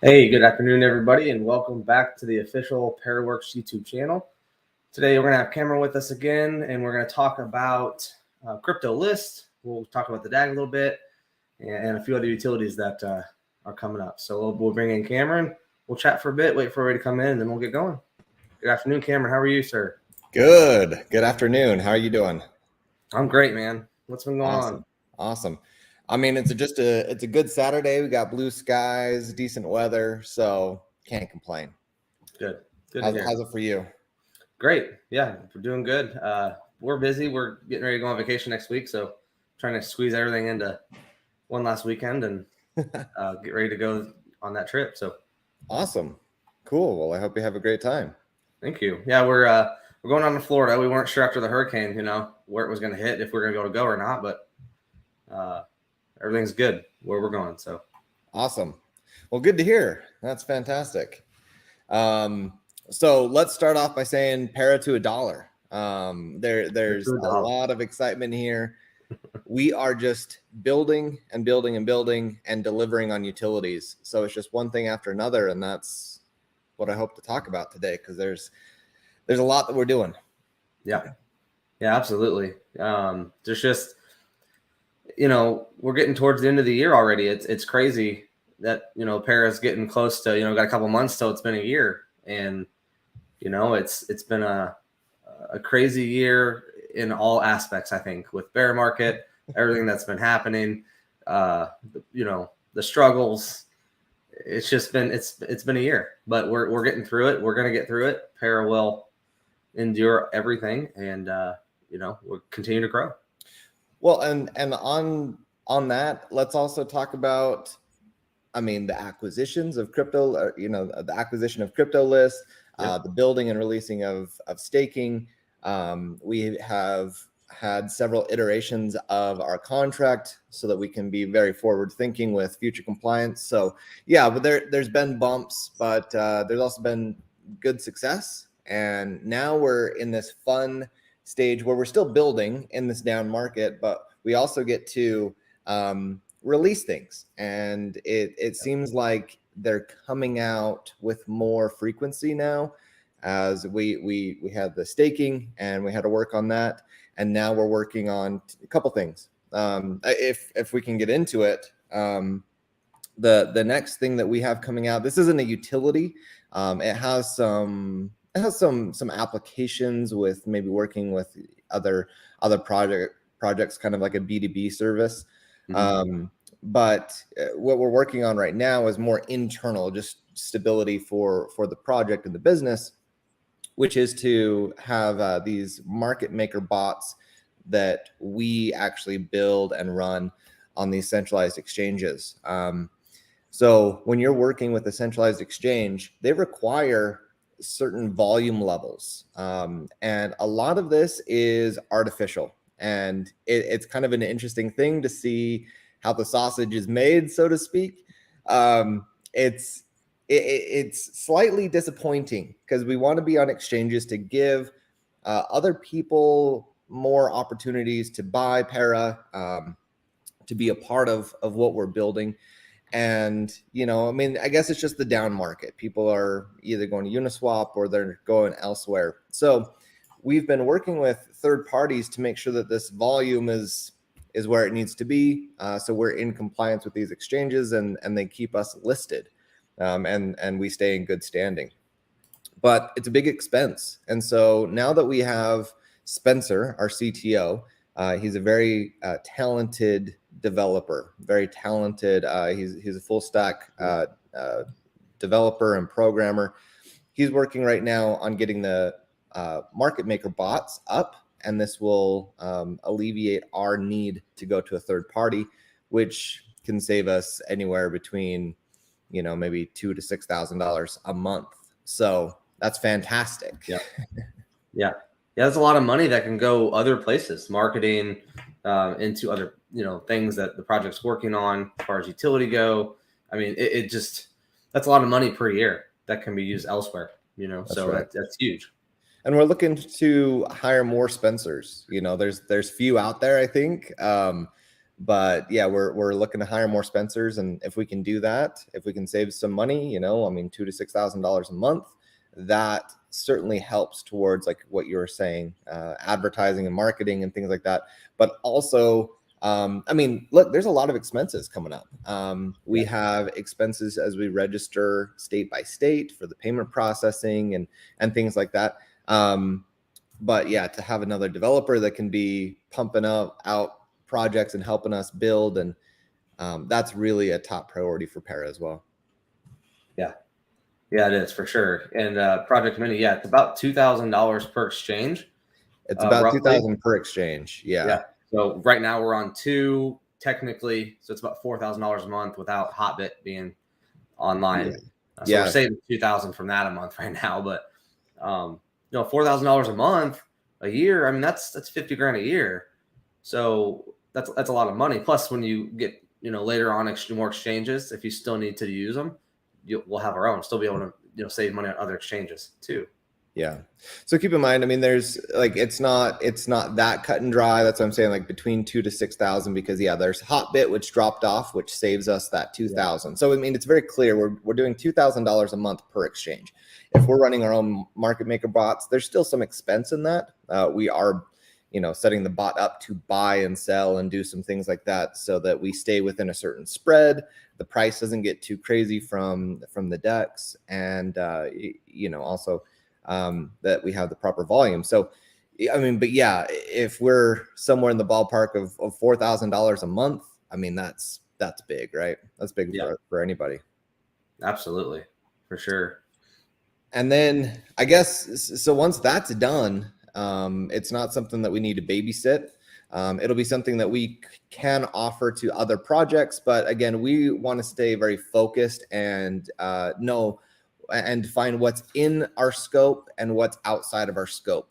Hey, good afternoon, everybody, and welcome back to the official ParaWorks YouTube channel. Today, we're going to have Cameron with us again, and we're going to talk about crypto Lyst. We'll talk about the DAG a little bit and a few other utilities that are coming up. So we'll bring in Cameron. We'll chat for a bit, wait for everybody to come in, and then we'll get going. Good afternoon, Cameron. How are you, sir? Good. Good afternoon. How are you doing? I'm great, man. What's been going on? Awesome. I mean, it's a good Saturday. We got blue skies, decent weather, so can't complain. Good. How's it for you? Great. Yeah, we're doing good. We're busy. We're getting ready to go on vacation next week, so trying to squeeze everything into one last weekend and get ready to go on that trip. So awesome. Cool. Well, I hope you have a great time. Thank you. Yeah, we're going on to Florida. We weren't sure after the hurricane, where it was going to hit, if we're going to be able to go or not, but everything's good where we're going. So awesome. Well, good to hear. That's fantastic. So let's start off by saying para to $1. There's a lot of excitement here. We are just building and building and building and delivering on utilities. So it's just one thing after another, and that's what I hope to talk about today, because there's a lot that we're doing. Yeah, absolutely. There's just, we're getting towards the end of the year already. It's crazy that, Para's getting close to, got a couple months till it's been a year. And, it's been a crazy year in all aspects, I think, with bear market, everything that's been happening, the struggles. It's just been, it's been a year, but we're getting through it. We're going to get through it. Para will endure everything, and, we'll continue to grow. Well, and on that, let's also talk about, the acquisitions of crypto, the acquisition of crypto Lyst, the building and releasing of staking. We have had several iterations of our contract so that we can be very forward thinking with future compliance. So yeah, but there's been bumps, but there's also been good success. And now we're in this fun stage where we're still building in this down market, but we also get to release things. And it seems like they're coming out with more frequency now, as we had the staking and we had to work on that. And now we're working on a couple things. If we can get into it, the next thing that we have coming out, this isn't a utility. It has some applications with maybe working with other projects, kind of like a B2B service. Mm-hmm. But what we're working on right now is more internal, just stability for the project and the business, which is to have these market maker bots that we actually build and run on these centralized exchanges. So when you're working with a centralized exchange, they require certain volume levels. And a lot of this is artificial. And it's kind of an interesting thing to see how the sausage is made, so to speak. It's slightly disappointing because we want to be on exchanges to give other people more opportunities to buy para, to be a part of what we're building. And, I guess it's just the down market. People are either going to Uniswap or they're going elsewhere. So we've been working with third parties to make sure that this volume is where it needs to be. So we're in compliance with these exchanges and they keep us listed. And we stay in good standing. But it's a big expense. And so now that we have Spencer, our CTO, he's a very talented developer, very talented. He's a full stack developer and programmer. He's working right now on getting the market maker bots up, and this will alleviate our need to go to a third party, which can save us anywhere between maybe $2,000 to $6,000 a month. So that's fantastic. Yeah. That's a lot of money that can go other places, marketing, into other, things that the project's working on as far as utility go. I mean, that's a lot of money per year that can be used elsewhere, That's so right. that's huge. And we're looking to hire more Spencers. There's few out there, I think. But yeah, we're looking to hire more Spencers, and if we can do that, if we can save some money, I mean, $2,000 to $6,000 a month, that certainly helps towards like what you were saying, advertising and marketing and things like that. But also, I mean, look, there's a lot of expenses coming up. We have expenses as we register state by state for the payment processing and things like that. But yeah, to have another developer that can be pumping out projects and helping us build, and that's really a top priority for Para as well. Yeah, it is for sure. And Project Mini, yeah, it's about $2,000 per exchange. It's about roughly. $2,000 per exchange. Yeah. So right now we're on 2 technically, so it's about $4,000 a month without Hotbit being online. So we're saving $2,000 from that a month right now. But $4,000 a month, a year. I mean, that's $50,000 a year. So that's a lot of money. Plus, when you get later on more exchanges, if you still need to use them, we'll have our own. Still be able to save money on other exchanges too. Yeah. So keep in mind, I mean, there's like, it's not that cut and dry. That's what I'm saying, like between 2,000 to 6,000, because there's Hotbit, which dropped off, which saves us that 2,000. So, I mean, it's very clear. We're doing $2,000 a month per exchange. If we're running our own market maker bots, there's still some expense in that. We are, setting the bot up to buy and sell and do some things like that so that we stay within a certain spread. The price doesn't get too crazy from the decks. And, also, that we have the proper volume. So, I mean, but yeah, if we're somewhere in the ballpark of $4,000 a month, I mean, that's big, right? That's big for anybody. Absolutely, for sure. And then I guess, so once that's done, it's not something that we need to babysit. It'll be something that we can offer to other projects. But again, we want to stay very focused and know and define what's in our scope and what's outside of our scope.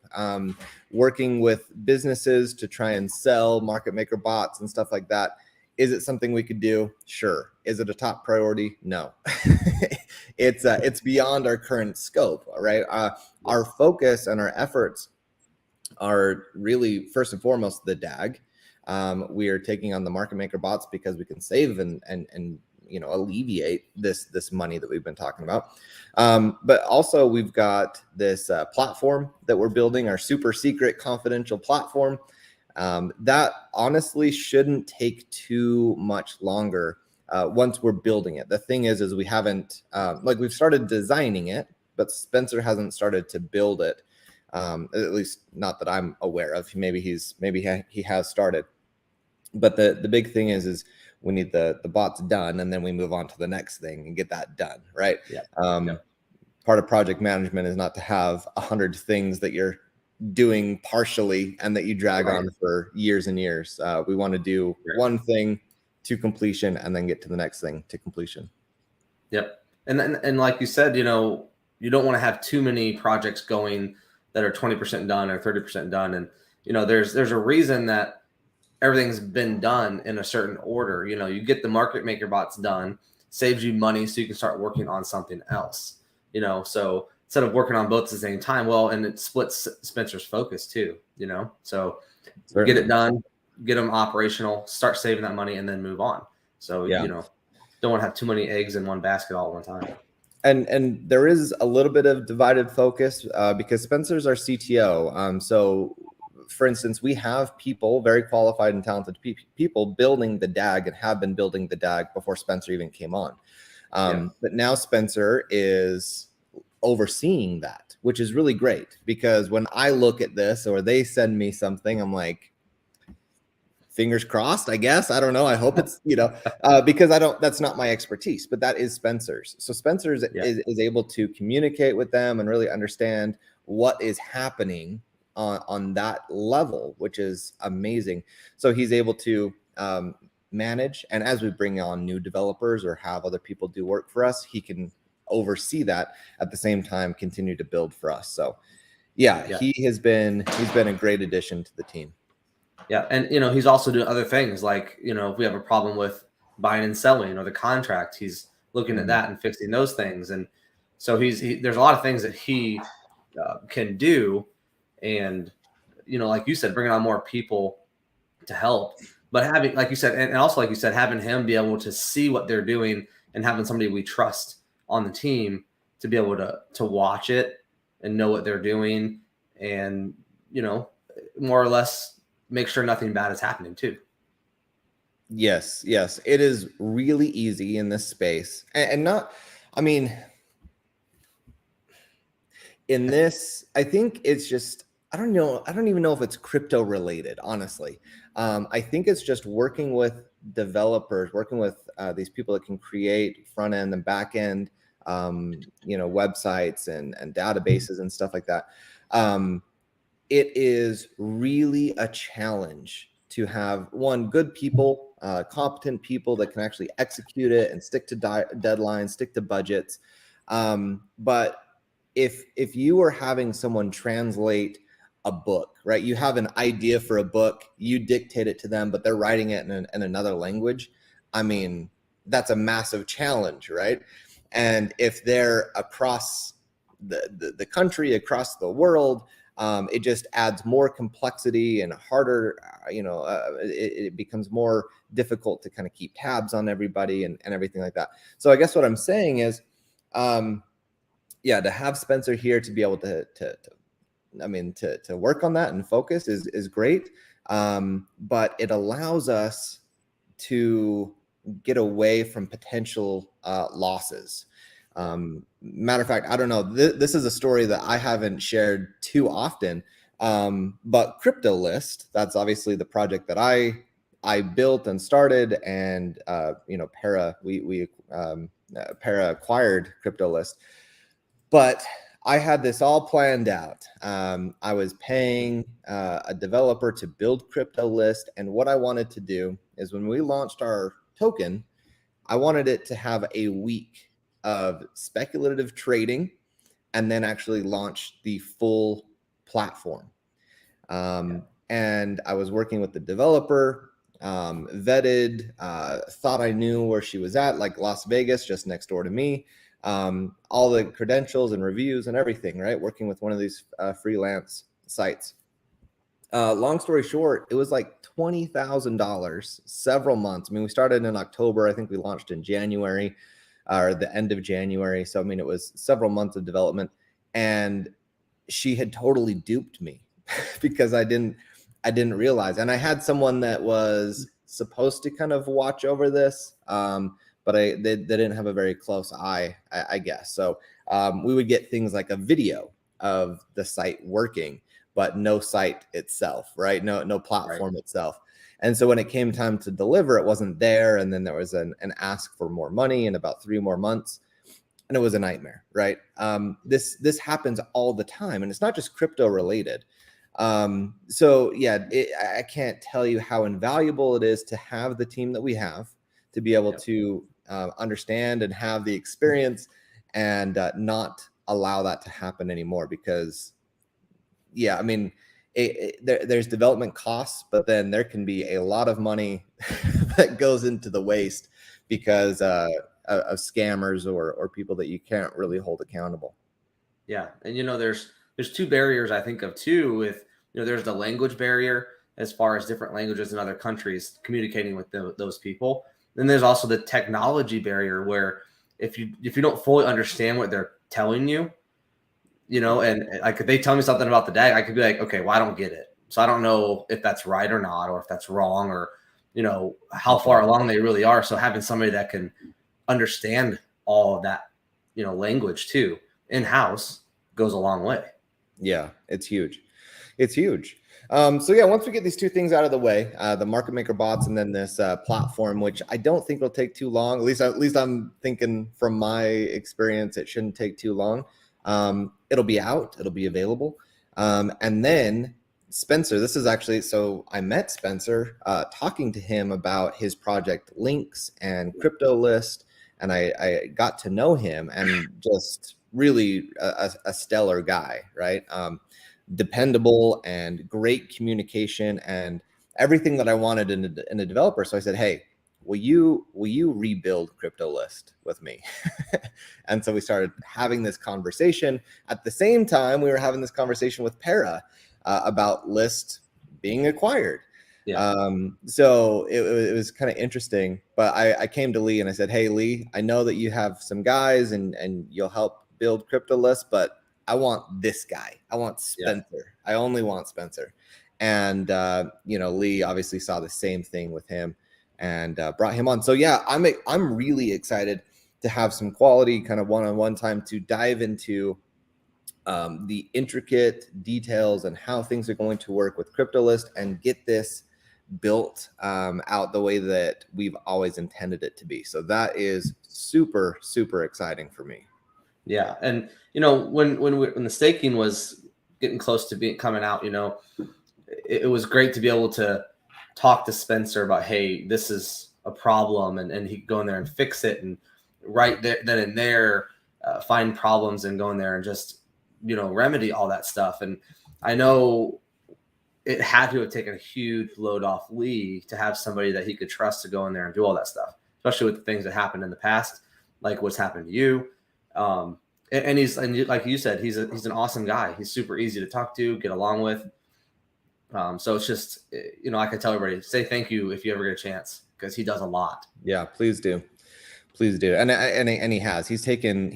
Working with businesses to try and sell market maker bots and stuff like that. Is it something we could do? Sure. Is it a top priority? No. It's beyond our current scope, right? Our focus and our efforts are really first and foremost the DAG. We are taking on the market maker bots because we can save and alleviate this money that we've been talking about. But also we've got this platform that we're building, our super secret confidential platform. That honestly shouldn't take too much longer once we're building it. The thing is we haven't, we've started designing it, but Spencer hasn't started to build it. At least not that I'm aware of. Maybe he has started. But the big thing is we need the bots done, and then we move on to the next thing and get that done, right? Part of project management is not to have 100 things that you're doing partially and that you drag on for years and years. We want to do one thing to completion and then get to the next thing to completion. Yep. And like you said, you don't want to have too many projects going that are 20% done or 30% done. And, there's a reason that everything's been done in a certain order. You get the market maker bots done, saves you money so you can start working on something else, so instead of working on both at the same time, and it splits Spencer's focus too, so certainly. Get it done, get them operational, start saving that money, and then move on. So, don't want to have too many eggs in one basket all at one time. And there is a little bit of divided focus because Spencer's our CTO. So, for instance, we have people, very qualified and talented people building the DAG and have been building the DAG before Spencer even came on. But now Spencer is overseeing that, which is really great, because when I look at this or they send me something, I'm like, fingers crossed, I guess. I don't know. I hope it's, because that's not my expertise, but that is Spencer's. So Spencer's is able to communicate with them and really understand what is happening on that level, which is amazing. So he's able to manage. And as we bring on new developers or have other people do work for us, he can oversee that at the same time, continue to build for us. So he's been a great addition to the team. Yeah. And, he's also doing other things like, if we have a problem with buying and selling or the contract, he's looking at that and fixing those things. And so there's a lot of things that he can do. And, like you said, bringing on more people to help But having, like you said, and also like you said, having him be able to see what they're doing and having somebody we trust on the team to be able to watch it and know what they're doing, and more or less make sure nothing bad is happening too. Yes, yes, it is really easy in this space, and not, I mean, in this, I think it's just, I don't know, I don't even know if it's crypto related, honestly. I think it's just working with developers, working with these people that can create front end and back end, websites and databases and stuff like that. It is really a challenge to have good people, competent people that can actually execute it and stick to deadlines, stick to budgets. But if you are having someone translate a book, right? You have an idea for a book, you dictate it to them, but they're writing it in another language. I mean, that's a massive challenge, right? And if they're across the country, across the world, it just adds more complexity and harder, it becomes more difficult to kind of keep tabs on everybody and everything like that. So I guess what I'm saying is, to have Spencer here to be able to work on that and focus is great. But it allows us to get away from potential losses. Matter of fact, I don't know, this is a story that I haven't shared too often, but Crypto Lyst, that's obviously the project that I built and started, and Para, Para acquired Crypto Lyst. But I had this all planned out. I was paying a developer to build Crypto Lyst, and what I wanted to do is when we launched our token, I wanted it to have a week of speculative trading and then actually launch the full platform. And I was working with the developer, vetted, thought I knew where she was at, like Las Vegas, just next door to me. All the credentials and reviews and everything, right? Working with one of these freelance sites. Long story short, it was like $20,000, several months. I mean, we started in October. I think we launched in January or the end of January. So, I mean, it was several months of development, and she had totally duped me because I didn't realize. And I had someone that was supposed to kind of watch over this, but they didn't have a very close eye, I guess. So we would get things like a video of the site working, but no site itself, right? No platform itself. And so when it came time to deliver, it wasn't there. And then there was an ask for more money in about 3 more months. And it was a nightmare, right? This happens all the time. And it's not just crypto related. So yeah, I can't tell you how invaluable it is to have the team that we have to be able to understand and have the experience and not allow that to happen anymore. Because yeah, I mean, there's development costs, but then there can be a lot of money that goes into the waste because of scammers or people that you can't really hold accountable. Yeah, and there's 2 barriers I think of too. With there's the language barrier as far as different languages in other countries communicating with those people. Then there's also the technology barrier where if you don't fully understand what they're telling you, and like if they tell me something about the DAG, I could be like, okay, well, I don't get it. So I don't know if that's right or not, or if that's wrong, or how far along they really are. So having somebody that can understand all of that, language too in-house goes a long way. Yeah, it's huge. It's huge. So yeah, once we get these 2 things out of the way, the market maker bots and then this platform, which I don't think will take too long. At least I'm thinking from my experience, it shouldn't take too long. It'll be out. It'll be available. And then Spencer, this is actually, so I met Spencer talking to him about his project Links and Crypto Lyst, and I got to know him, and just really a stellar guy, right? Dependable and great communication and everything that I wanted in a developer. So I said, hey, will you rebuild Crypto Lyst with me? And so we started having this conversation. At the same time, we were having this conversation with Para about Lyst being acquired. Yeah. So it was kind of interesting, but I came to Lee and I said, hey, Lee, I know that you have some guys and you'll help build CryptoList, but I want this guy. I want Yeah. Spencer. I only want Spencer. And, Lee obviously saw the same thing with him and brought him on. So yeah, I'm really excited to have some quality kind of one-on-one time to dive into the intricate details and how things are going to work with CryptoList and get this built out the way that we've always intended it to be. So that is super, super exciting for me. Yeah. And, when the staking was getting close to being coming out, it was great to be able to talk to Spencer about, hey, this is a problem, and he could go in there and fix it, and right there, then and there, find problems and go in there and just remedy all that stuff. And I know it had to have taken a huge load off Lee to have somebody that he could trust to go in there and do all that stuff, especially with the things that happened in the past, like what's happened to you. And he's, and like you said, he's an awesome guy. He's super easy to talk to, get along with. So it's just, I can tell everybody, say thank you if you ever get a chance, because he does a lot. Yeah, please do. Please do. And he has. He's taken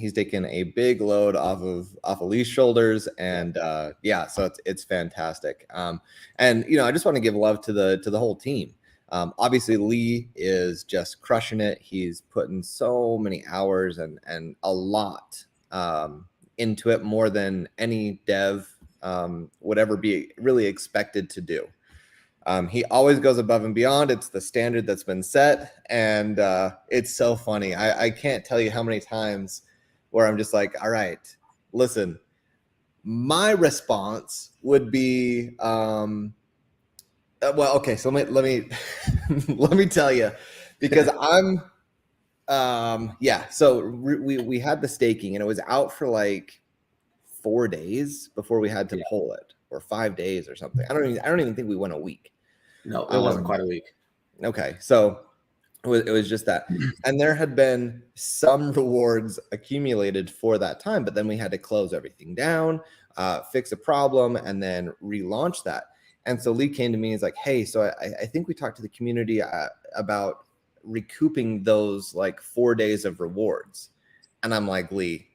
a big load off of Lee's shoulders, and so it's fantastic. And I just want to give love to the whole team. Obviously Lee is just crushing it. He's putting so many hours and a lot into it, more than any dev would ever be really expected to do. He always goes above and beyond. It's the standard that's been set. And it's so funny. I can't tell you how many times where I'm just like, all right, listen, my response would be, okay, so let me let me tell you, because so we had the staking and it was out for like 4 days before we had to pull it, or 5 days or something. I don't even think we went a week. No, it wasn't quite a week. Okay, so it was just that, and there had been some rewards accumulated for that time, but then we had to close everything down, fix a problem, and then relaunch that. And so Lee came to me and he's like, hey, so I think we talked to the community about recouping those like 4 days of rewards. And I'm like, Lee,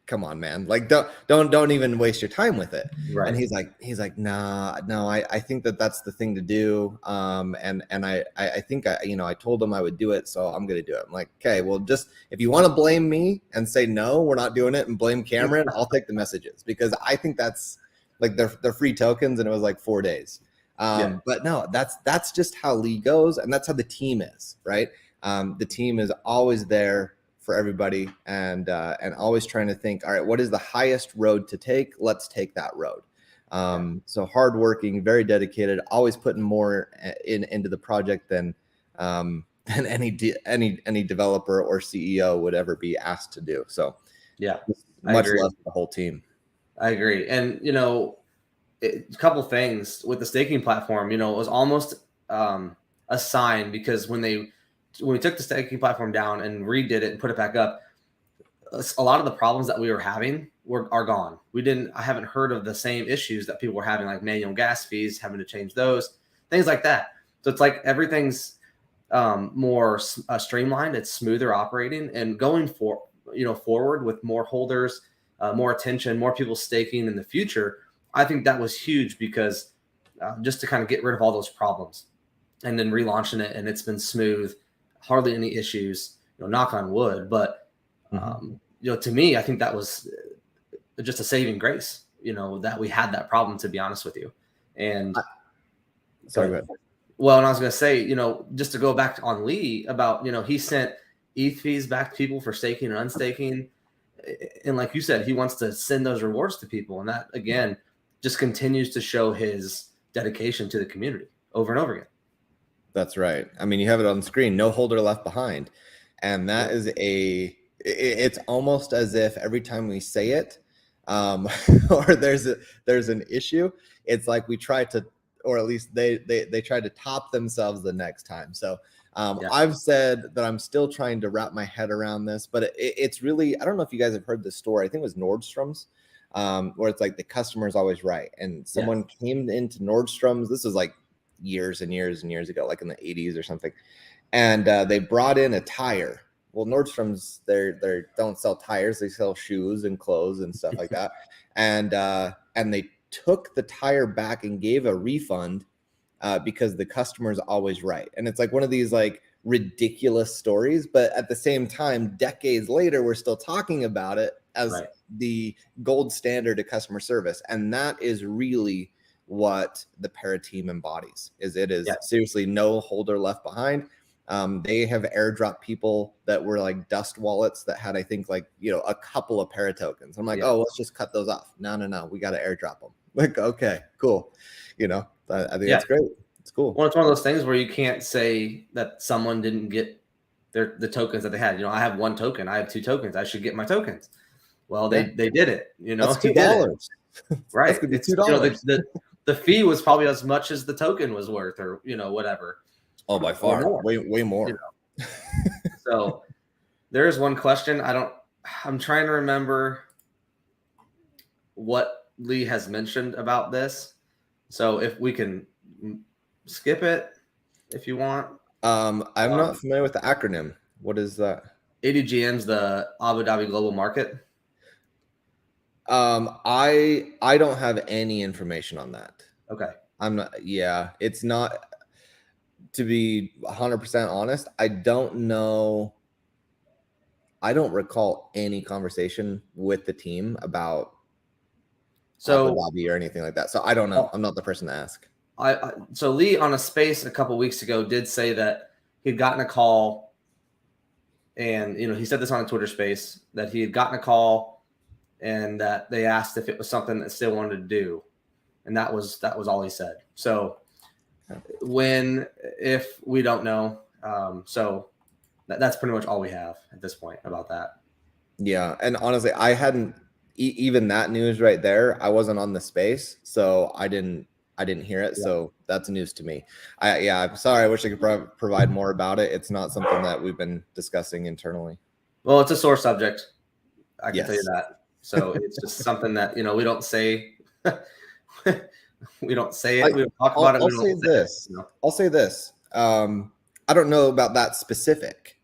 come on, man, like don't even waste your time with it. Right. And he's like, nah, no, I think that's the thing to do. And I think I told him I would do it, so I'm gonna do it. I'm like, okay, well, just if you want to blame me and say no, we're not doing it, and blame Cameron, I'll take the messages, because I think that's like they're free tokens, and it was like 4 days. But no, that's just how Lee goes, and that's how the team is, right? The team is always there for everybody, and always trying to think, all right, what is the highest road to take? Let's take that road. So hardworking, very dedicated, always putting more into the project than any developer or CEO would ever be asked to do. So much love to the whole team. I agree. And a couple things with the staking platform, it was almost a sign, because when we took the staking platform down and redid it and put it back up, a lot of the problems that we were having are gone. I haven't heard of the same issues that people were having, like manual gas fees, having to change those, things like that. So it's like everything's more streamlined. It's smoother operating, and going forward with more holders, more attention, more people staking in the future. I think that was huge, because just to kind of get rid of all those problems, and then relaunching it, and it's been smooth, hardly any issues, knock on wood. But to me, I think that was just a saving grace, that we had that problem, to be honest with you. And sorry, go ahead. Well, and I was going to say, just to go back on Lee about, he sent ETH fees back to people for staking and unstaking. And like you said, he wants to send those rewards to people. And that, again, just continues to show his dedication to the community over and over again. That's right. I mean, you have it on the screen, no holder left behind. And that is it's almost as if every time we say it, or there's an issue, it's like we try to, or at least they try to top themselves the next time. So I've said that I'm still trying to wrap my head around this, but it's really, I don't know if you guys have heard this story. I think it was Nordstrom's, where it's like the customer is always right. And someone came into Nordstrom's. This was like years and years and years ago, like in the 80s or something. And they brought in a tire. Well, Nordstrom's they don't sell tires; they sell shoes and clothes and stuff like that. And they took the tire back and gave a refund because the customer is always right. And it's like one of these like ridiculous stories, but at the same time, decades later, we're still talking about it as the gold standard of customer service. And that is really what the Para team embodies. It is seriously no holder left behind. They have airdropped people that were like dust wallets that had, I think, like, a couple of Para tokens. I'm like, oh, let's just cut those off. No, we got to airdrop them. Like, okay, cool. I think that's great. It's cool. Well, it's one of those things where you can't say that someone didn't get the tokens that they had. I have 1 token. I have 2 tokens. I should get my tokens. Well, they did it. That's $2. Right. That's gonna be $2. The fee was probably as much as the token was worth, or whatever. Oh, by far, way more. So there's one question. I'm trying to remember what Lee has mentioned about this. So if we can skip it, if you want. I'm not familiar with the acronym. What is that? ADGM's the Abu Dhabi Global Market. I don't have any information on that. Okay. I'm not. Yeah, it's not. To be 100% honest, I don't know. I don't recall any conversation with the team about Abu Dhabi or anything like that. So I don't know. I'm not the person to ask. So Lee on a space a couple weeks ago did say that he'd gotten a call, and he said this on a Twitter space, that he had gotten a call and that they asked if it was something that still wanted to do, and that was all he said. So if we don't know, so that's pretty much all we have at this point about that. Yeah, and honestly, I hadn't even that news right there. I wasn't on the space, so I didn't hear it. Yeah. So that's news to me. I'm sorry. I wish I could provide more about it. It's not something that we've been discussing internally. Well, it's a sore subject. I can tell you that. So it's just something that, we don't say. We don't say it. We don't talk about it. I'll say this. I don't know about that specific,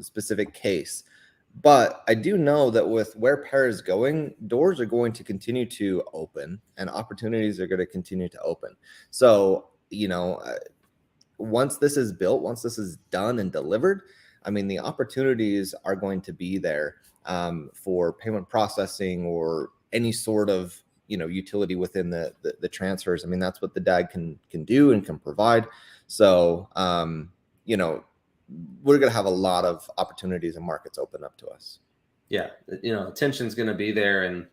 specific case, but I do know that with where Para is going, doors are going to continue to open and opportunities are going to continue to open. So, once this is built, once this is done and delivered, I mean, the opportunities are going to be there for payment processing or any sort of utility within the transfers. I mean, that's what the DAG can do and can provide. So, we're going to have a lot of opportunities and markets open up to us. Yeah. Attention's going to be there, and,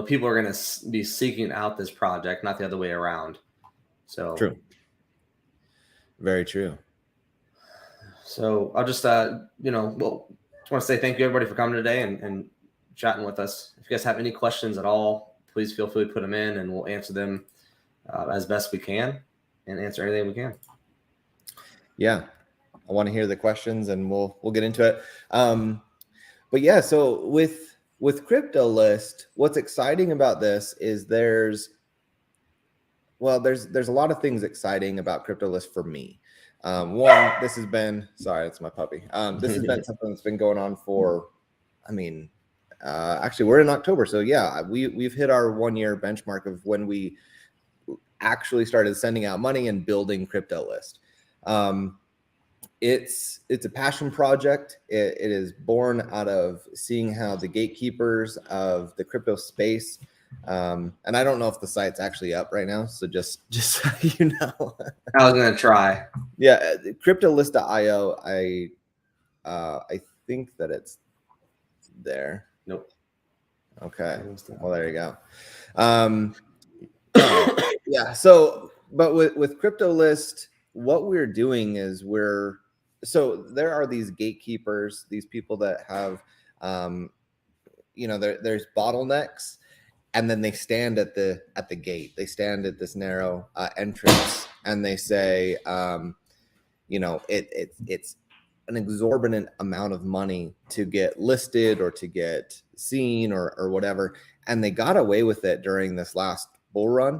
people are going to be seeking out this project, not the other way around. So true. Very true. So I'll just, just want to say thank you everybody for coming today and chatting with us. If you guys have any questions at all, please feel free to put them in, and we'll answer them as best we can and answer anything we can. Yeah, I want to hear the questions, and we'll get into it. But yeah, so with CryptoList, what's exciting about this is there's a lot of things exciting about CryptoList for me. One, this has been, sorry, it's my puppy. This has been something that's been going on for, actually we're in October. So yeah, we've hit our 1-year benchmark of when we actually started sending out money and building CryptoList. It's a passion project. It is born out of seeing how the gatekeepers of the crypto space, and I don't know if the site's actually up right now, so just so you know. I was gonna try. Yeah, CryptoList.io. I think that it's there. Nope. Okay. Well, there you go. Yeah. So, but with CryptoList, what we're doing is so there are these gatekeepers, these people that have, there's bottlenecks, and then they stand at the gate. They stand at this narrow entrance, and they say, it's an exorbitant amount of money to get listed or to get seen or whatever. And they got away with it during this last bull run.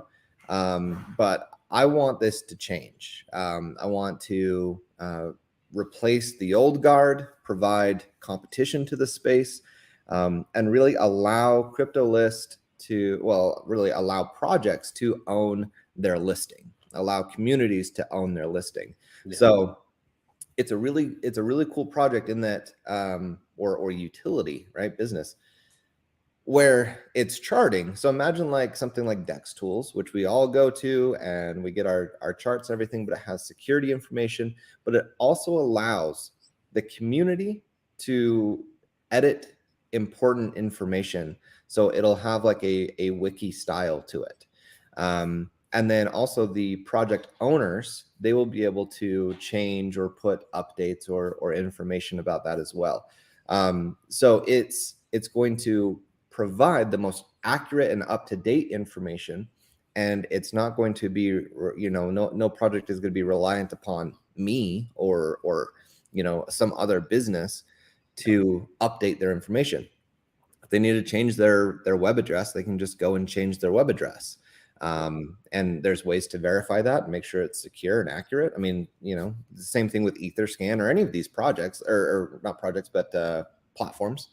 But I want this to change. I want to replace the old guard, provide competition to the space, and really allow CryptoList to, well, really allow projects to own their listing, allow communities to own their listing. Yeah. So it's a really cool project in that, or utility, right? Business, where it's charting. So imagine like something like Dex Tools, which we all go to and we get our charts and everything, but it has security information, but it also allows the community to edit important information. So it'll have like a wiki style to it. And then also the project owners, they will be able to change or put updates or information about that as well. So it's going to provide the most accurate and up-to-date information, and it's not going to be, no project is going to be reliant upon me or some other business to update their information. If they need to change their web address, they can just go and change their web address. And there's ways to verify that and make sure it's secure and accurate. I mean, the same thing with Etherscan or any of these projects, or not projects, but platforms.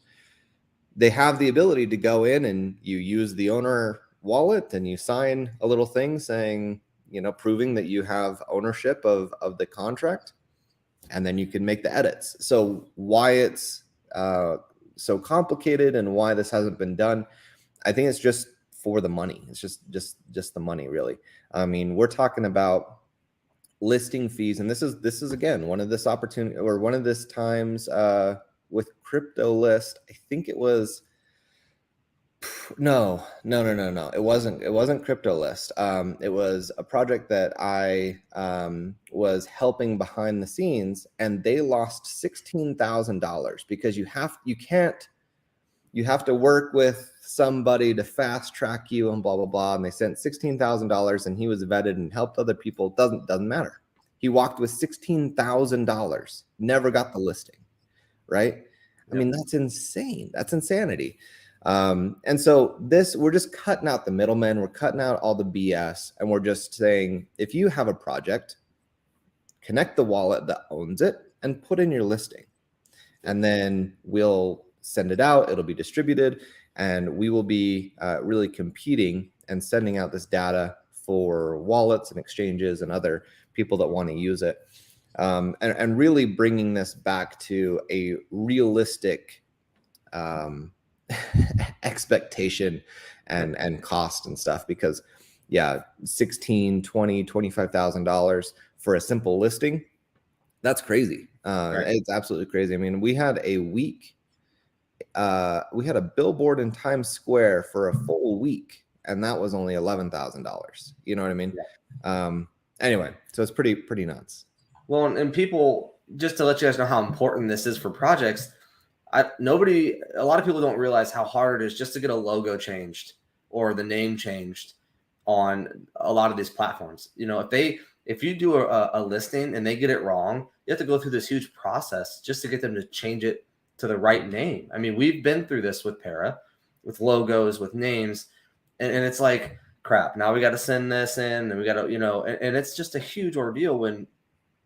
They have the ability to go in and you use the owner wallet and you sign a little thing saying, proving that you have ownership of the contract, and then you can make the edits. So why it's so complicated and why this hasn't been done, I think it's just for the money. It's just the money, really. I mean, we're talking about listing fees, and this is again one of this opportunity, or one of this times with CryptoList. I think it was no. It wasn't CryptoList. It was a project that I was helping behind the scenes, and they lost $16,000 because you have to work with somebody to fast track you and blah blah blah. And they sent $16,000, and he was vetted and helped other people. Doesn't matter. He walked with $16,000, never got the listing. Right? Yep. I mean, that's insane. That's insanity. And so we're just cutting out the middlemen. We're cutting out all the BS, and we're just saying, if you have a project, connect the wallet that owns it and put in your listing, and then we'll send it out. It'll be distributed, and we will be really competing and sending out this data for wallets and exchanges and other people that want to use it. And really bringing this back to a realistic expectation and cost and stuff, because $16,000, $20,000, $25,000 for a simple listing, that's crazy. Right. It's absolutely crazy. I mean, we had a billboard in Times Square for a full week, and that was only $11,000. You know what I mean? Yeah. Anyway, so it's pretty nuts. Well, and people, just to let you guys know how important this is for projects, a lot of people don't realize how hard it is just to get a logo changed or the name changed on a lot of these platforms. If you do a listing and they get it wrong, you have to go through this huge process just to get them to change it to the right name. I mean, we've been through this with Para, with logos, with names, and it's like, crap, now we got to send this in, and we got to, and it's just a huge ordeal. When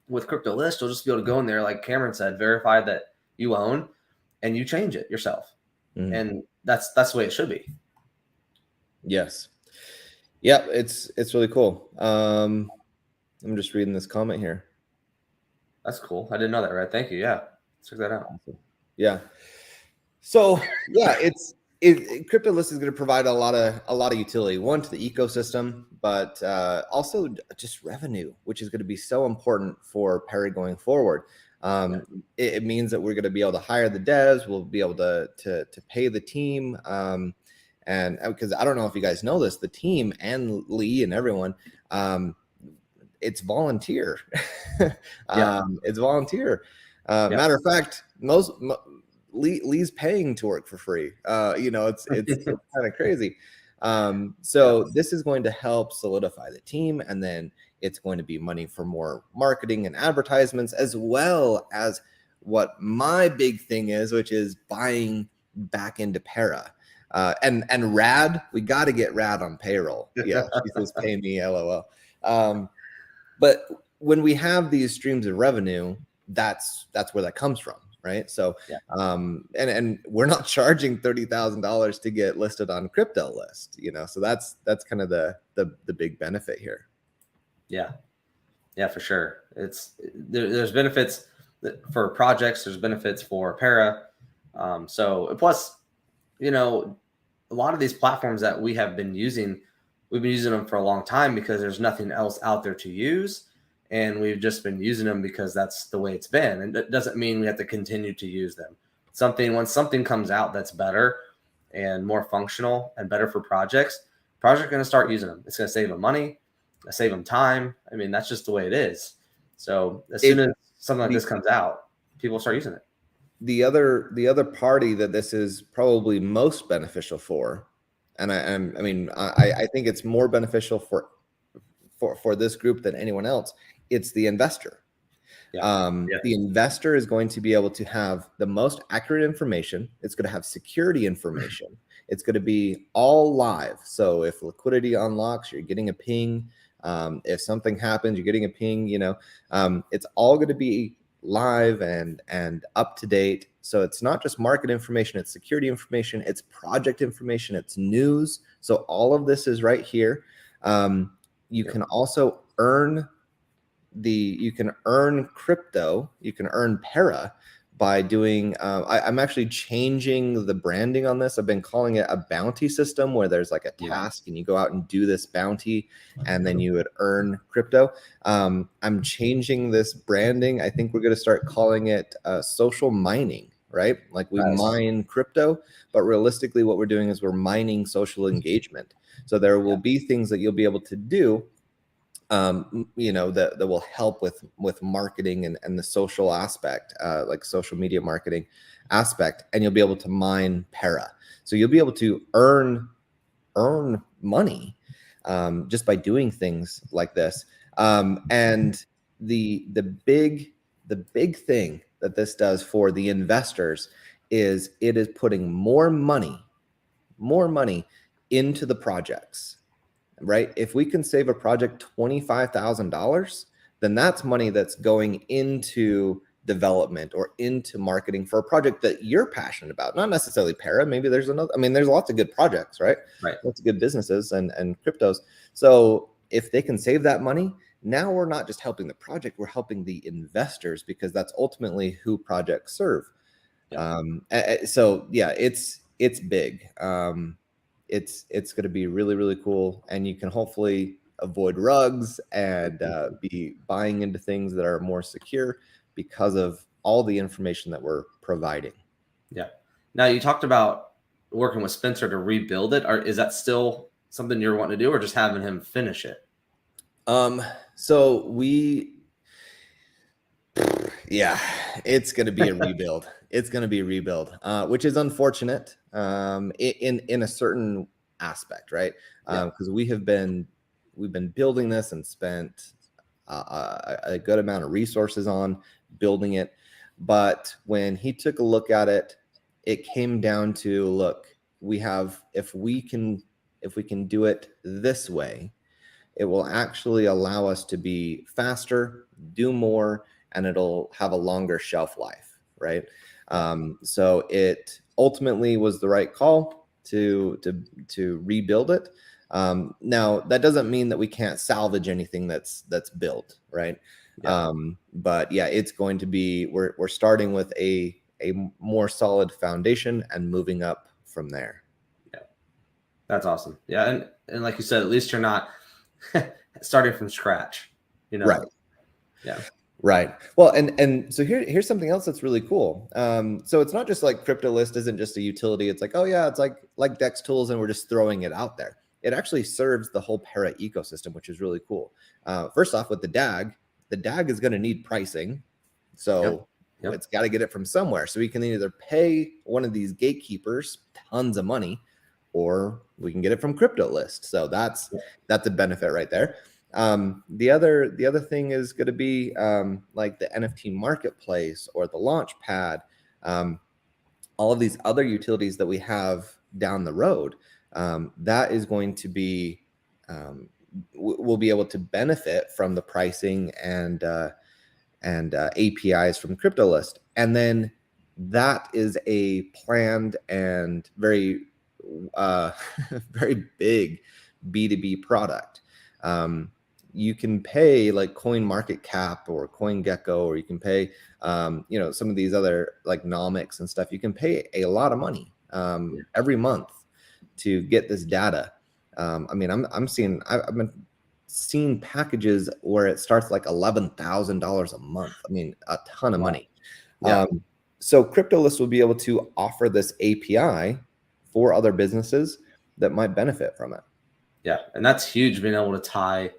with CryptoList, you'll just be able to go in there, like Cameron said, verify that you own, and you change it yourself. Mm-hmm. And that's the way it should be. Yes. Yeah, it's really cool. I'm just reading this comment here. That's cool. I didn't know that, right? Thank you. Yeah. Check that out. Yeah. So yeah, CryptoList is going to provide a lot of utility, one, to the ecosystem, but also just revenue, which is going to be so important for Perry going forward. It means that we're going to be able to hire the devs, we'll be able to pay the team, and because I don't know if you guys know this, the team and Lee and everyone, it's volunteer. It's volunteer. Matter of fact, Lee's paying to work for free. It's kind of crazy. So this is going to help solidify the team, and then it's going to be money for more marketing and advertisements, as well as what my big thing is, which is buying back into Para. And Rad, we got to get Rad on payroll. Yeah, she says pay me, lol. But when we have these streams of revenue, that's where that comes from, right? So Yeah. And we're not charging $30,000 to get listed on crypto list, so that's kind of the big benefit here. Yeah, for sure. There's benefits for projects, there's benefits for para. So plus, a lot of these platforms that we have been using, we've been using them for a long time because there's nothing else out there to use. And we've just been using them because that's the way it's been. And it doesn't mean we have to continue to use them. Once something comes out that's better and more functional and better for projects are going to start using them. It's going to save them money, save them time. I mean, that's just the way it is. So as soon as something like this comes out, people start using it. The other party that this is probably most beneficial for, and I think it's more beneficial for this group than anyone else, it's the investor. The investor is going to be able to have the most accurate information. It's going to have security information. It's going to be all live. So if liquidity unlocks, you're getting a ping. If something happens, you're getting a ping. It's all going to be live and up to date. So it's not just market information, it's security information, it's project information, it's news. So all of this is right here. You can also earn crypto, you can earn para by doing I'm actually changing the branding on this. I've been calling it a bounty system, where there's like a task and you go out and do this bounty and then you would earn crypto. I'm changing this branding. I think we're going to start calling it social mining, right? Like we mine crypto, but realistically what we're doing is we're mining social engagement. So there will be things that you'll be able to do that will help with marketing and the social aspect, like social media marketing aspect, and you'll be able to mine para. So you'll be able to earn money just by doing things like this. And the big thing that this does for the investors is it is putting more money into the projects. Right? If we can save a project $25,000, then that's money that's going into development or into marketing for a project that you're passionate about, not necessarily para. Maybe there's there's lots of good projects, right? Lots of good businesses and cryptos. So if they can save that money, now we're not just helping the project, we're helping the investors, because that's ultimately who projects serve. So yeah, it's big. It's going to be really, really cool. And you can hopefully avoid rugs and be buying into things that are more secure because of all the information that we're providing. Yeah. Now, you talked about working with Spencer to rebuild it. Is that still something you're wanting to do, or just having him finish it? So it's going to be a rebuild. It's going to be a rebuild, which is unfortunate in a certain aspect, right? Because we've been building this and spent a good amount of resources on building it. But when he took a look at it, it came down to, look, if we can do it this way, it will actually allow us to be faster, do more, and it'll have a longer shelf life, right? So it ultimately was the right call to rebuild it. Now that doesn't mean that we can't salvage anything that's built, right? But yeah, it's going to be, we're starting with a more solid foundation and moving up from there. Yeah, that's awesome. Yeah, and like you said, at least you're not starting from scratch, Right. Yeah. Right. Well, and so here's something else that's really cool. So it's not just like CryptoList isn't just a utility. It's like, oh yeah, it's like Dex Tools and we're just throwing it out there. It actually serves the whole para ecosystem, which is really cool. First off, with the DAG is going to need pricing. So it's got to get it from somewhere. So we can either pay one of these gatekeepers tons of money, or we can get it from CryptoList. So that's a benefit right there. The other thing is going to be like the NFT marketplace or the launch pad, all of these other utilities that we have down the road, that is going to be, we'll be able to benefit from the pricing and APIs from CryptoList. And then that is a planned and very, very big B2B product. You can pay like Coin Market Cap or CoinGecko, or you can pay, some of these other like Nomics and stuff. You can pay a lot of money every month to get this data. I mean, I've been seeing packages where it starts like $11,000 a month. I mean, a ton of money. Yeah. So CryptoList will be able to offer this API for other businesses that might benefit from it. Yeah, and that's huge, being able to tie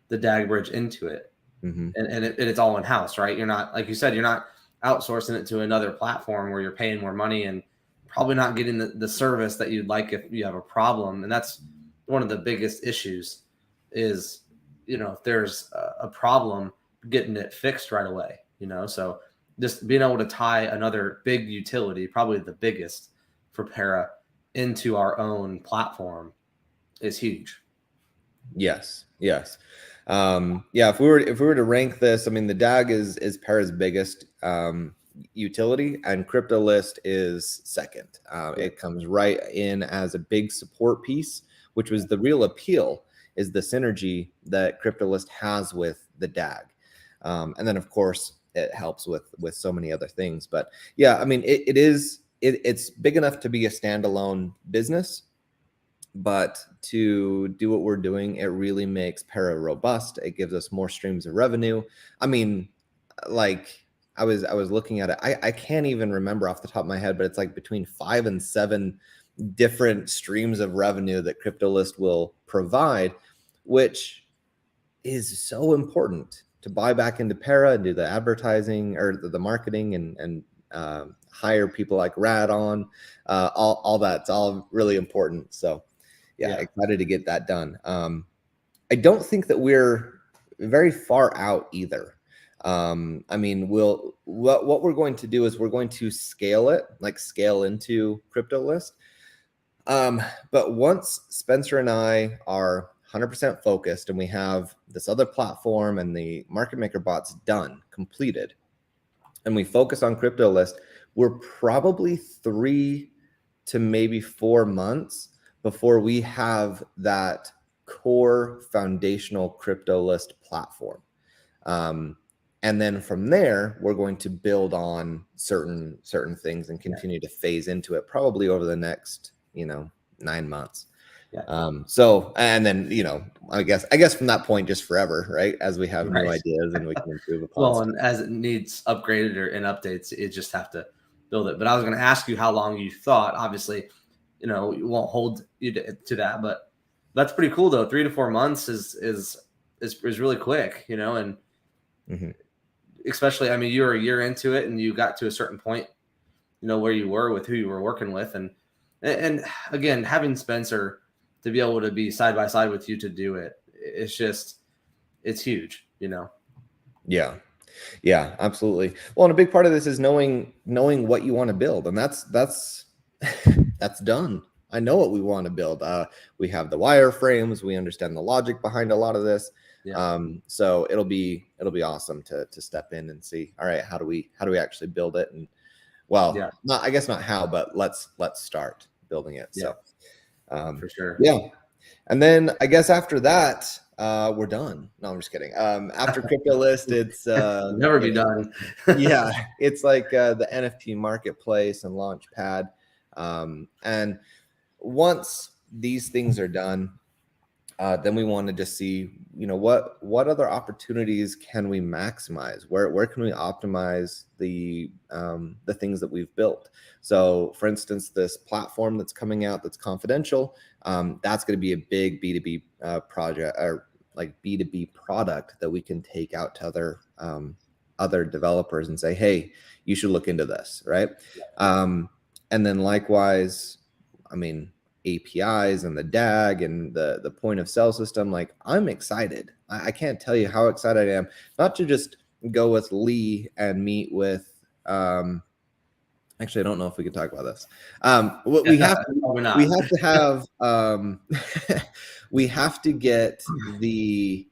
the DAG bridge into it. Mm-hmm. And it's all in house, right? You're not, like you said, you're not outsourcing it to another platform where you're paying more money and probably not getting the service that you'd like if you have a problem. And that's one of the biggest issues is, if there's a problem, getting it fixed right away, so just being able to tie another big utility, probably the biggest for Para, into our own platform is huge. Yes. If we were to rank this, I mean, the DAG is Para's biggest utility, and CryptoList is second. It comes right in as a big support piece, which was the real appeal, is the synergy that CryptoList has with the DAG. And then of course it helps with so many other things. But yeah, I mean, it's big enough to be a standalone business, but to do what we're doing, it really makes Para robust. It gives us more streams of revenue. I mean, like I was looking at it. I can't even remember off the top of my head, but it's like between 5 and 7 different streams of revenue that CryptoList will provide, which is so important to buy back into Para and do the advertising or the marketing and hire people like Rad on, all that's all really important. So yeah, excited to get that done. I don't think that we're very far out either. I mean, what we're going to do is we're going to scale into CryptoList. But once Spencer and I are 100% focused and we have this other platform and the market maker bots completed, and we focus on CryptoList, we're probably 3 to maybe 4 months before we have that core foundational CryptoList platform. And then from there, we're going to build on certain things and continue to phase into it probably over the next, 9 months. So, and then, I guess from that point, just forever, right? As we have new ideas and we can improve upon. Well, and as it needs upgraded or in updates, you just have to build it. But I was going to ask you how long you thought. Obviously, you won't hold you to that, but that's pretty cool though. 3 to 4 months is really quick, and especially, I mean, you were a year into it and you got to a certain point, where you were with who you were working with. And again, having Spencer to be able to be side by side with you to do it, it's huge, Yeah, absolutely. Well, and a big part of this is knowing what you want to build, and that's that's done. I know what we want to build. We have the wireframes. We understand the logic behind a lot of this. So it'll be awesome to step in and see, all right, how do we actually build it? And I guess not how, but let's start building it. So for sure. Yeah. And then I guess after that, we're done. No, I'm just kidding. After CryptoList, it's never be done. Yeah, it's like the NFT marketplace and Launchpad. And once these things are done, then we want to just see, what other opportunities can we maximize? Where can we optimize the things that we've built? So, for instance, this platform that's coming out that's confidential, that's going to be a big B2B project, or like B2B product that we can take out to other developers and say, hey, you should look into this, right? And then likewise, I mean, APIs and the DAG and the point of sale system, like I'm excited. I can't tell you how excited I am, not to just go with Lee and meet with Actually, I don't know if we can talk about this. What we have Probably not. we have to have we have to get the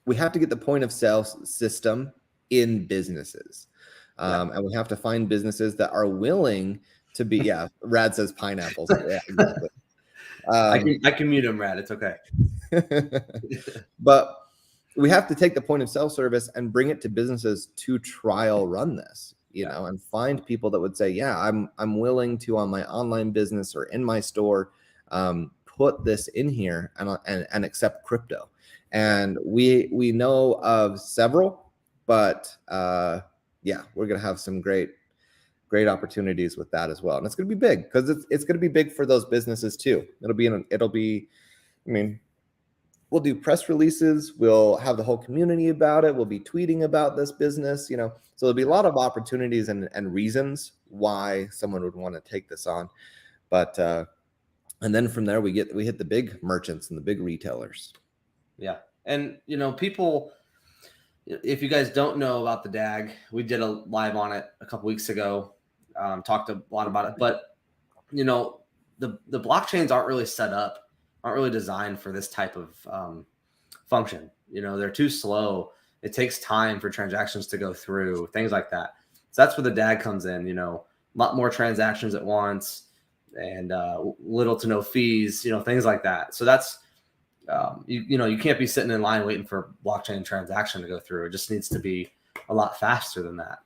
we have to get the point of sale system in businesses. And we have to find businesses that are willing to be, yeah, Rad says pineapples. Yeah, exactly. I can mute him, Rad. It's okay. But we have to take the point of sale service and bring it to businesses to trial run this, you know, and find people that would say, yeah, I'm willing to, on my online business or in my store, put this in here and accept crypto. And we know of several, but yeah, we're gonna have some great opportunities with that as well, and it's gonna be big because it's gonna be big for those businesses too. I mean, we'll do press releases, we'll have the whole community about it, we'll be tweeting about this business, you know, so there'll be a lot of opportunities and reasons why someone would want to take this on. But and then from there we hit the big merchants and the big retailers. Yeah. And you know, people, if you guys don't know about the DAG, we did a live on it a couple weeks ago, talked a lot about it, but you know, the blockchains aren't really set up, aren't really designed for this type of function. You know, they're too slow. It takes time for transactions to go through, things like that. So that's where the DAG comes in, you know, a lot more transactions at once and little to no fees, you know, things like that. So that's, you know, you can't be sitting in line waiting for a blockchain transaction to go through. It just needs to be a lot faster than that.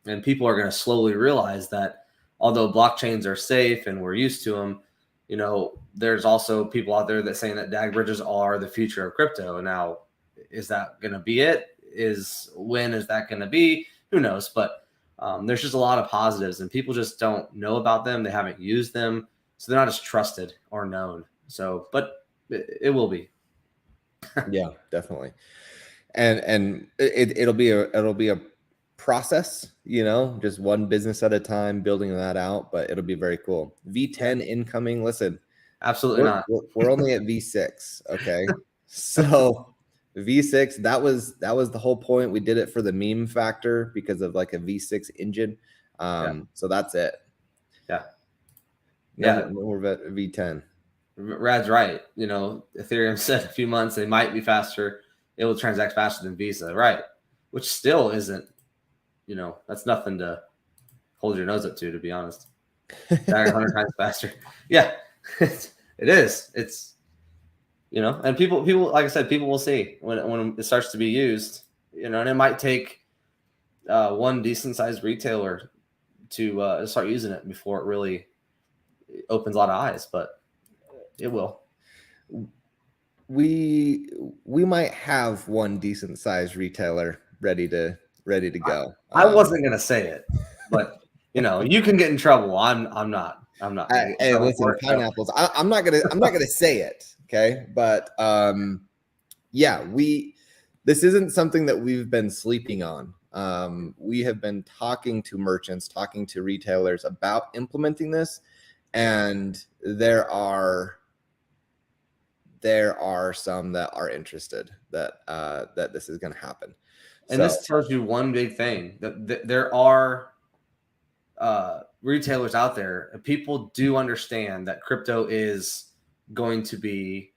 And people are going to slowly realize that although blockchains are safe and we're used to them, you know, there's also people out there that saying that DAG bridges are the future of crypto. Now, is that going to be it? When is that going to be? Who knows? But there's just a lot of positives, and people just don't know about them. They haven't used them, so they're not as trusted or known. So, but it will be. Yeah, definitely. And it'll be a process, you know, just one business at a time, building that out, but it'll be very cool. V10 incoming. Listen, Absolutely not. We're only at V6. Okay. So V6, that was the whole point. We did it for the meme factor because of like a V6 engine. So that's it. Yeah. No more V10. Rad's right. You know, Ethereum said a few months they might be faster. It will transact faster than Visa, right? Which still isn't, you know, that's nothing to hold your nose up to be honest. 100 times faster. Yeah, it is. It's, you know, and people, like I said, people will see when it starts to be used, you know, and it might take one decent sized retailer to start using it before it really opens a lot of eyes, but it will. We might have one decent sized retailer ready to go. I wasn't gonna say it, but you know, you can get in trouble. I'm not. Hey, listen, pineapples. I'm not gonna say it. Okay, but yeah, this isn't something that we've been sleeping on. We have been talking to merchants, talking to retailers about implementing this, and there are some that are interested that this is going to happen. And this tells you one big thing, that there are retailers out there, and people do understand that crypto is going to be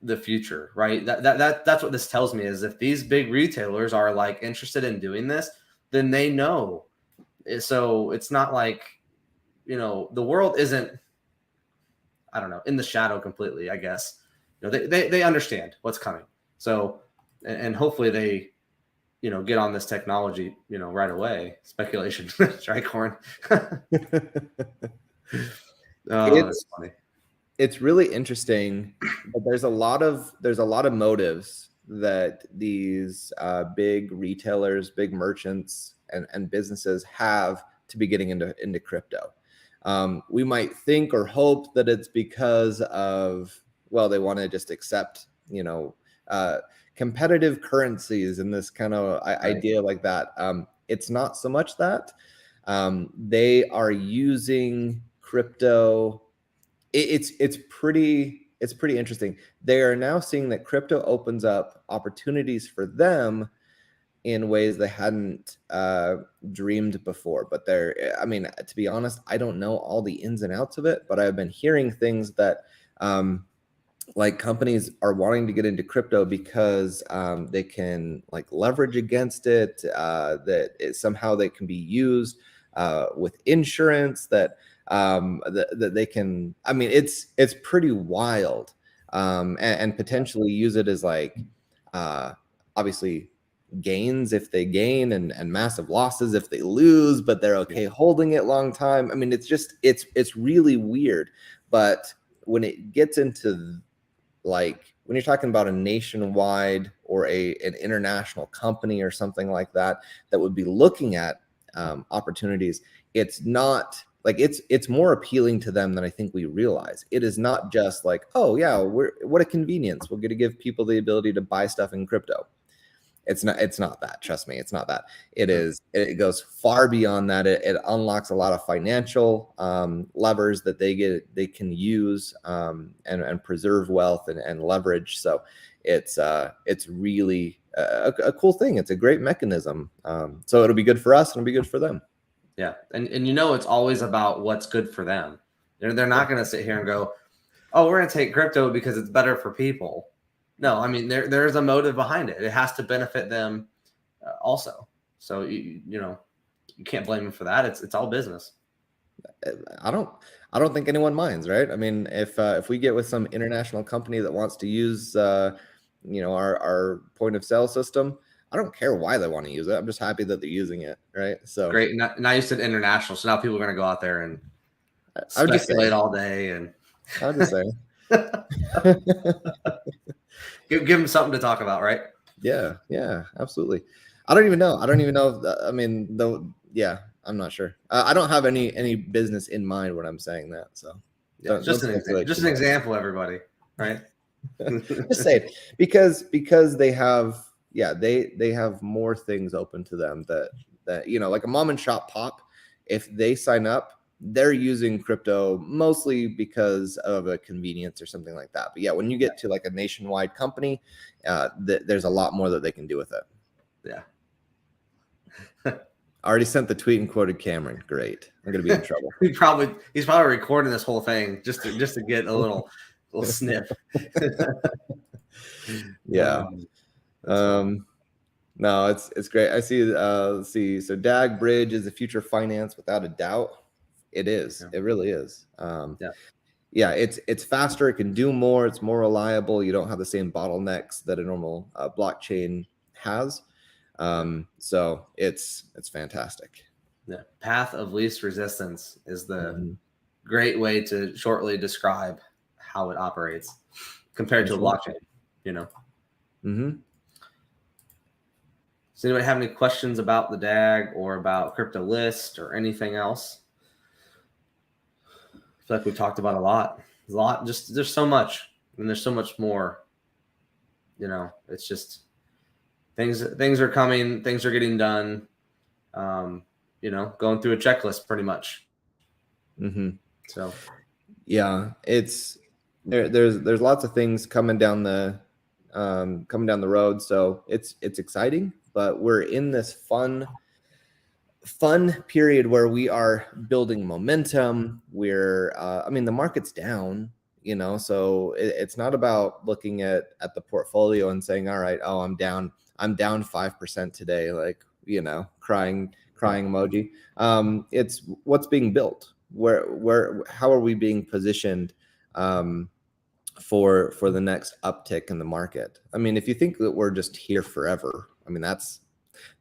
the future, right? That's what this tells me, is if these big retailers are like interested in doing this, then they know. So it's not like, you know, the world isn't, I don't know, in the shadow completely, I guess. You know, they understand what's coming. So, and hopefully they, you know, get on this technology, you know, right away. Speculation, right, Corn? That's funny. It's really interesting, but there's a lot of motives that these big retailers, big merchants, and businesses have to be getting into crypto. We might think or hope that it's because of, well, they want to just accept, you know, competitive currencies and this kind of idea like that. It's not so much that. They are using crypto. It's pretty interesting. They are now seeing that crypto opens up opportunities for them in ways they hadn't dreamed before. But I mean, to be honest, I don't know all the ins and outs of it, but I've been hearing things that like companies are wanting to get into crypto because they can like leverage against it, somehow they can be used with insurance, that they can, I mean, it's pretty wild, and potentially use it as like obviously gains if they gain, and massive losses if they lose, but they're okay holding it long time. I mean, it's really weird. But when it gets into, like, when you're talking about a nationwide or an international company or something like that would be looking at opportunities, it's not like, it's more appealing to them than I think we realize. It is not just like, oh yeah, what a convenience, we're going to give people the ability to buy stuff in crypto. It's not that. Trust me, it's not that. It goes far beyond that. It unlocks a lot of financial levers that they can use and preserve wealth and leverage. So it's really a cool thing. It's a great mechanism. So it'll be good for us and it'll be good for them. Yeah. And it's always about what's good for them. They're not going to sit here and go, oh, we're going to take crypto because it's better for people. No, I mean, there's a motive behind it. It has to benefit them also. So, you can't blame them for that. It's all business. I don't think anyone minds, right? I mean, if we get with some international company that wants to use, our point of sale system, I don't care why they want to use it. I'm just happy that they're using it, right? So great. Now you said international, so now people are going to go out there and I would just speculate all day, and I would just say, give them something to talk about, right? Yeah, absolutely. I don't even know. I mean, though, yeah, I'm not sure. I don't have any business in mind when I'm saying that. So yeah, just an example, everybody, right? Just say it, because they have, they have more things open to them that like a mom and shop pop, if they sign up, they're using crypto mostly because of a convenience or something like that. But yeah, when you get to like a nationwide company, there's a lot more that they can do with it. Yeah. I already sent the tweet and quoted Cameron. Great. I'm gonna be in trouble. He's probably recording this whole thing just to get a little sniff. Yeah. No, it's great. I see. Let's see. So DAG Bridge is the future of finance without a doubt. It is. Yeah. It really is. Yeah. It's faster. It can do more. It's more reliable. You don't have the same bottlenecks that a normal blockchain has. So it's fantastic. The path of least resistance is the great way to shortly describe how it operates compared to a blockchain. Does anybody have any questions about the DAG or about crypto Lyst or anything else? I feel like we talked about a lot. There's so much, and there's so much more. It's just things are coming, things are getting done. Going through a checklist pretty much. So yeah, it's there's lots of things coming down the road. So it's exciting, but we're in this fun period where we are building momentum. We're the market's down, so it's not about looking at the portfolio and saying, all right, I'm down 5% today, like, crying emoji. It's what's being built, how are we being positioned for the next uptick in the market. I mean, if you think that we're just here forever, I mean, that's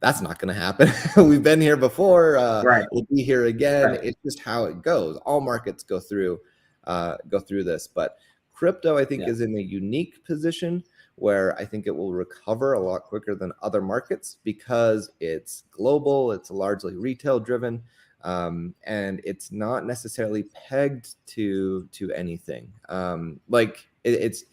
not going to happen. We've been here before. Right. We'll be here again. Right. It's just how it goes. All markets go through this, but crypto, I think, is in a unique position where I think it will recover a lot quicker than other markets because it's global, it's largely retail driven, and it's not necessarily pegged to anything. It's,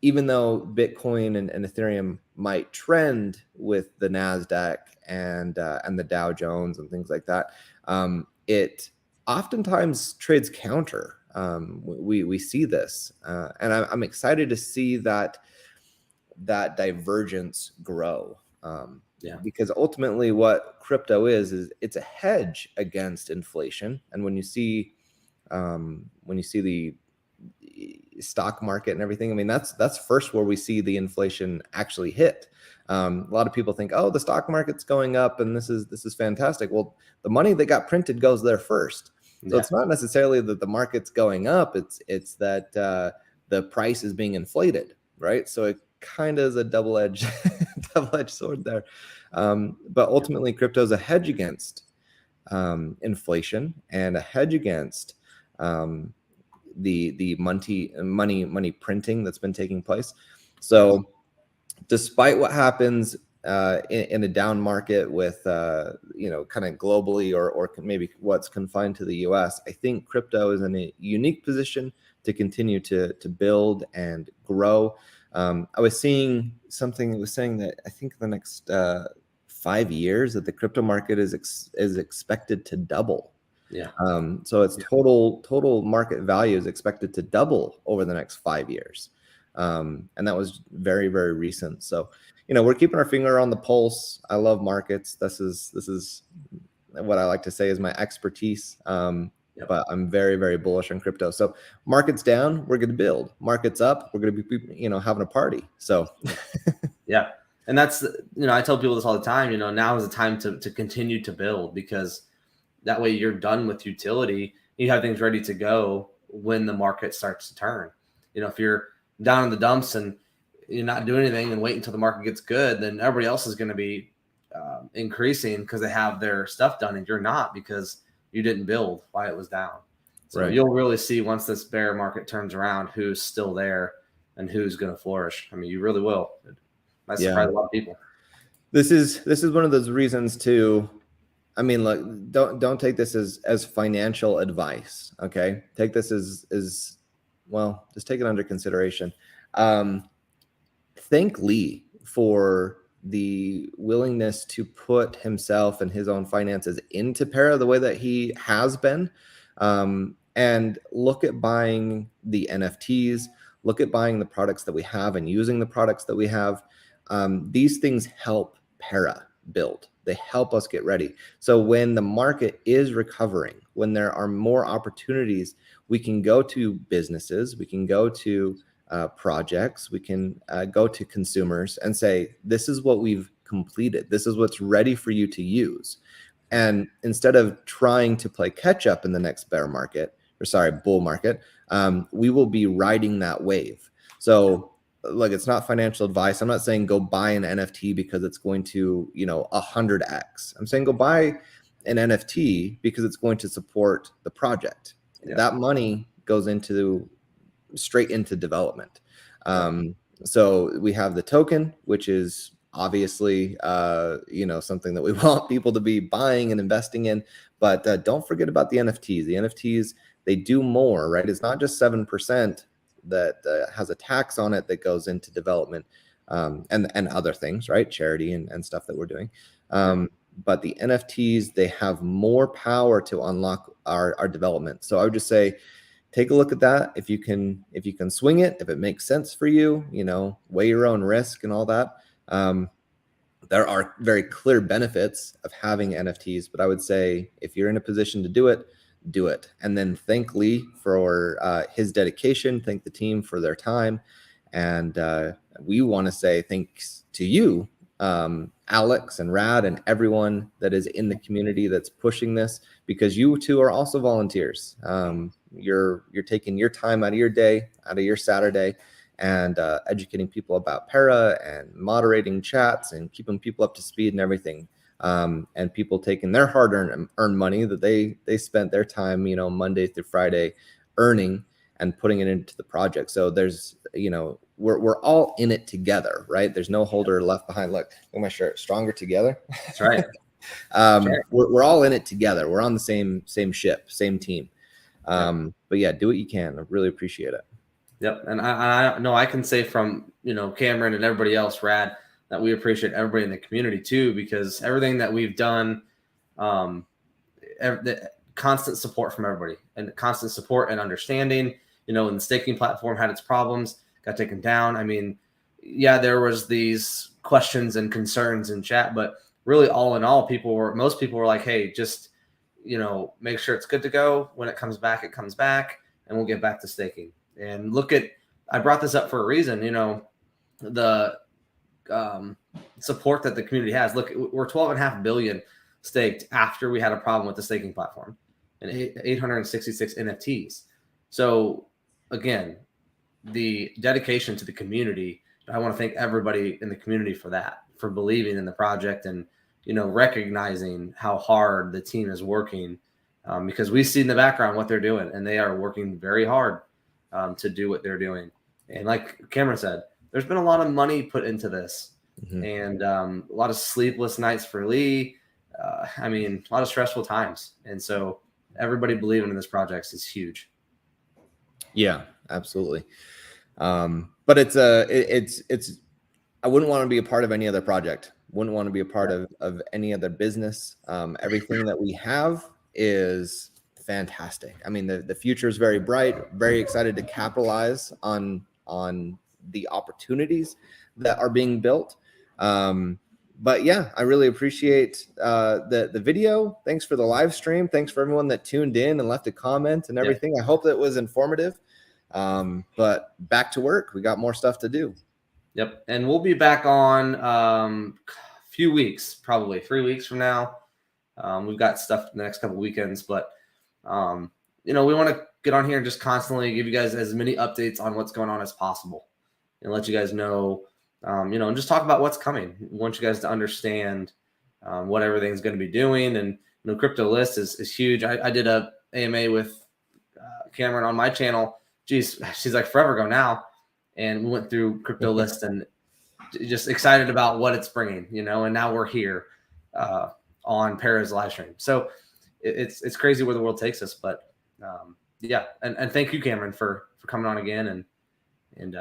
even though Bitcoin and Ethereum might trend with the NASDAQ and the Dow Jones and things like that, it oftentimes trades counter. We see this, and I'm excited to see that divergence grow. Yeah. because ultimately what crypto is it's a hedge against inflation. And when you see the stock market and everything, I mean, that's first where we see the inflation actually hit. A lot of people think, oh, the stock market's going up and this is fantastic. Well, the money that got printed goes there first. So Yeah. it's not necessarily that the market's going up. It's that the price is being inflated, right? So it kind of is a double-edged double-edged sword there. But ultimately, crypto is a hedge against inflation and a hedge against the money printing that's been taking place. So despite what happens in a down market with kind of globally or maybe what's confined to the US, I think crypto is in a unique position to continue to build and grow. I was seeing something that was saying that I think the next 5 years that the crypto market is expected to double. Yeah. So its total market value is expected to double over the next 5 years. And that was very, very recent. So, we're keeping our finger on the pulse. I love markets. This is what I like to say is my expertise. But I'm very, very bullish on crypto. So markets down, we're going to build. Markets up, we're going to be, having a party. So Yeah. And that's, I tell people this all the time, now is the time to continue to build, because that way you're done with utility. You have things ready to go when the market starts to turn. If you're down in the dumps and you're not doing anything and wait until the market gets good, then everybody else is going to be increasing because they have their stuff done and you're not, because you didn't build while it was down. So right. You'll really see once this bear market turns around who's still there and who's going to flourish. I mean, you really will. It might surprise a lot of people. This is one of those reasons to, I mean, look, don't take this as financial advice. Okay, take this as well. Just take it under consideration. Thank Lee for the willingness to put himself and his own finances into Para the way that he has been, and look at buying the NFTs. Look at buying the products that we have and using the products that we have. These things help Para build. They help us get ready. So when the market is recovering, when there are more opportunities, we can go to businesses, we can go to projects, we can go to consumers and say, this is what we've completed. This is what's ready for you to use. And instead of trying to play catch up in the next bull market, we will be riding that wave. So look, it's not financial advice. I'm not saying go buy an NFT because it's going to, 100x. I'm saying go buy an NFT because it's going to support the project. Yeah. That money goes straight into development. So we have the token, which is obviously, something that we want people to be buying and investing in. But don't forget about the NFTs. The NFTs, they do more, right? It's not just 7% that has a tax on it that goes into development, and other things, right? Charity and stuff that we're doing. But the NFTs, they have more power to unlock our development. So I would just say, take a look at that. If you can swing it, if it makes sense for you, weigh your own risk and all that. There are very clear benefits of having NFTs, but I would say if you're in a position to do it, do it. And then thank Lee for his dedication. Thank the team for their time. And we want to say thanks to you, Alex and Rad and everyone that is in the community that's pushing this, because you two are also volunteers. You're taking your time out of your day, out of your Saturday, and educating people about Para and moderating chats and keeping people up to speed and everything. And people taking their hard-earned money that they spent their time, Monday through Friday earning and putting it into the project. So there's, we're all in it together, right? There's no holder left behind. Look at my shirt, stronger together. That's right. We're all in it together. We're on the same ship, same team. But yeah, do what you can. I really appreciate it. Yep. And I know I can say from, Cameron and everybody else, Rad, that we appreciate everybody in the community too, because everything that we've done, the constant support from everybody and constant support and understanding, when the staking platform had its problems, got taken down. I mean, yeah, there was these questions and concerns in chat, but really all in all, most people were like, hey, just, make sure it's good to go. When it comes back, and we'll get back to staking. And I brought this up for a reason, the support that the community has. Look, we're 12.5 billion staked after we had a problem with the staking platform, and 866 NFTs. So again, the dedication to the community. I want to thank everybody in the community for that, for believing in the project, and recognizing how hard the team is working, because we see in the background what they're doing, and they are working very hard to do what they're doing. And like Cameron said, there's been a lot of money put into this, and a lot of sleepless nights for Lee. A lot of stressful times, and so everybody believing in this project is huge. Yeah, absolutely. But it's I wouldn't want to be a part of any other project. Wouldn't want to be a part of any other business. Everything that we have is fantastic. I mean, the future is very bright, very excited to capitalize on the opportunities that are being built. But yeah, I really appreciate the video. Thanks for the live stream. Thanks for everyone that tuned in and left a comment and everything. I hope that was informative. But back to work. We got more stuff to do. Yep. And we'll be back on a few weeks, probably 3 weeks from now. We've got stuff the next couple weekends, but we want to get on here and just constantly give you guys as many updates on what's going on as possible, and let you guys know, and just talk about what's coming. We want you guys to understand what everything's going to be doing. And Crypto Lyst is huge. I did a AMA with Cameron on my channel. Geez, she's like forever ago now, and we went through Crypto Lyst and just excited about what it's bringing, and now we're here on Para's live stream. So it's crazy where the world takes us, but yeah. And thank you, Cameron, for coming on again, and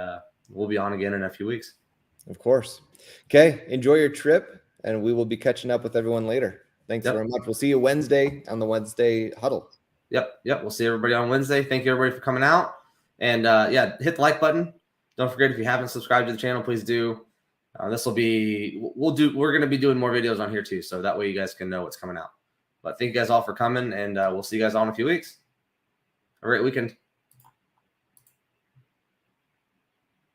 we'll be on again in a few weeks. Of course. Okay. Enjoy your trip, and we will be catching up with everyone later. Thanks very much. We'll see you Wednesday on the Wednesday huddle. Yep. We'll see everybody on Wednesday. Thank you, everybody, for coming out. And hit the like button. Don't forget, if you haven't subscribed to the channel, please do. We're going to be doing more videos on here too, so that way you guys can know what's coming out. But thank you guys all for coming, and we'll see you guys all in a few weeks. Have a great weekend.